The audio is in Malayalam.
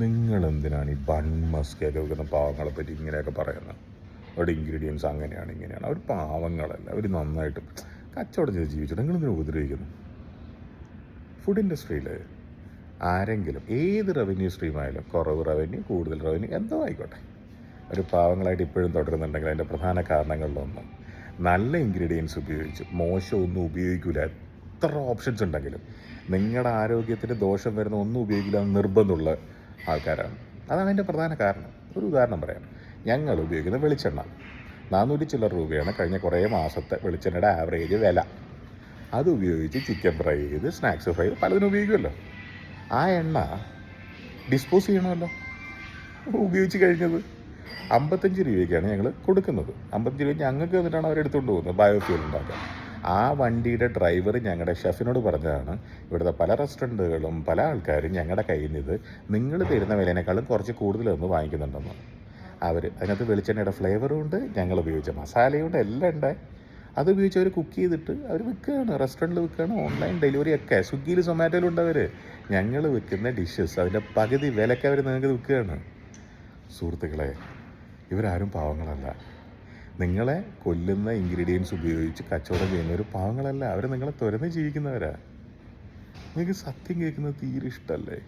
നിങ്ങളെന്തിനാണ് ഈ ബൺ മസ്കൊക്കെ വെക്കുന്ന പാവങ്ങളെ പറ്റി ഇങ്ങനെയൊക്കെ പറയുന്നത്? അവരുടെ ഇൻഗ്രീഡിയൻസ് അങ്ങനെയാണ് ഇങ്ങനെയാണ്. അവർ പാവങ്ങളല്ല, അവർ നന്നായിട്ട് കച്ചവടം ചെയ്ത് ജീവിച്ചിട്ട് നിങ്ങളിതിനെ ഉപദ്രവിക്കുന്നു. ഫുഡ് ഇൻഡസ്ട്രിയിൽ ആരെങ്കിലും ഏത് റവന്യൂ സ്ട്രീമായാലും, കുറവ് റവന്യൂ കൂടുതൽ റവന്യൂ എന്തോ ആയിക്കോട്ടെ, ഒരു പാവങ്ങളായിട്ട് ഇപ്പോഴും തുടരുന്നുണ്ടെങ്കിൽ അതിൻ്റെ പ്രധാന കാരണങ്ങളിലൊന്നും നല്ല ഇൻഗ്രീഡിയൻസ് ഉപയോഗിച്ച് മോശമൊന്നും ഉപയോഗിക്കില്ല. എത്ര ഓപ്ഷൻസ് ഉണ്ടെങ്കിലും നിങ്ങളുടെ ആരോഗ്യത്തിന് ദോഷം വരുന്ന ഒന്നും ഉപയോഗിക്കില്ല എന്ന് നിർബന്ധമുള്ള ആൾക്കാരാണ്. അതാണ് അതിൻ്റെ പ്രധാന കാരണം. ഒരു ഉദാഹരണം പറയാം. ഞങ്ങൾ ഉപയോഗിക്കുന്ന വെളിച്ചെണ്ണ 400 ചില്ലറ രൂപയാണ് കഴിഞ്ഞ കുറേ മാസത്തെ വെളിച്ചെണ്ണയുടെ ആവറേജ് വില. അത് ഉപയോഗിച്ച് ചിക്കൻ ഫ്രൈ ചെയ്ത് സ്നാക്സ് ഫ്രൈ ചെയ്ത് പലതിനും ഉപയോഗിക്കുമല്ലോ. ആ എണ്ണ ഡിസ്പോസ് ചെയ്യണമല്ലോ. ഉപയോഗിച്ച് കഴിഞ്ഞത് 55 രൂപയ്ക്കാണ് ഞങ്ങൾ കൊടുക്കുന്നത്. 55 രൂപ ഞങ്ങൾക്ക് എന്നിട്ടാണ് അവരെടുത്തുകൊണ്ട് പോകുന്നത് ബയോഫ്യൂൽ ഉണ്ടാക്കാൻ. ആ വണ്ടിയുടെ ഡ്രൈവർ ഞങ്ങളുടെ ഷെഫിനോട് പറഞ്ഞതാണ്, ഇവിടുത്തെ പല റെസ്റ്റോറൻറ്റുകളും പല ആൾക്കാരും ഞങ്ങളുടെ കയ്യിൽ നിന്ന് നിങ്ങൾ തരുന്ന വിലയേക്കാളും കുറച്ച് കൂടുതലൊന്ന് വാങ്ങിക്കുന്നുണ്ടെന്ന്. അതിനകത്ത് വെളിച്ചെണ്ണയുടെ ഫ്ലേവറും ഉണ്ട്, ഞങ്ങൾ ഉപയോഗിച്ച മസാലയുണ്ട്, എല്ലാം ഉണ്ട്. അത് ഉപയോഗിച്ച് അവർ കുക്ക് ചെയ്തിട്ട് അവർ വിൽക്കുകയാണ്, റെസ്റ്റോറൻറ്റിൽ വിൽക്കുകയാണ്, ഓൺലൈൻ ഡെലിവറി ഒക്കെ സ്വിഗ്ഗിയിൽ സൊമാറ്റോയിലും ഉണ്ട്. ഞങ്ങൾ വിൽക്കുന്ന ഡിഷസ് അതിൻ്റെ പകുതി വിലയ്ക്ക് അവർ നിങ്ങൾക്ക് വിൽക്കുകയാണ്. സുഹൃത്തുക്കളെ, ഇവരാരും പാവങ്ങളല്ല. നിങ്ങളെ കൊല്ലുന്ന ഇൻഗ്രീഡിയൻസ് ഉപയോഗിച്ച് കച്ചവടം ചെയ്യുന്നവർ പാവങ്ങളല്ല. അവർ നിങ്ങളെ തുരന്ന് ജീവിക്കുന്നവരാ. നിങ്ങൾക്ക് സത്യം കേൾക്കുന്നത് തീരെ ഇഷ്ടമല്ലേ?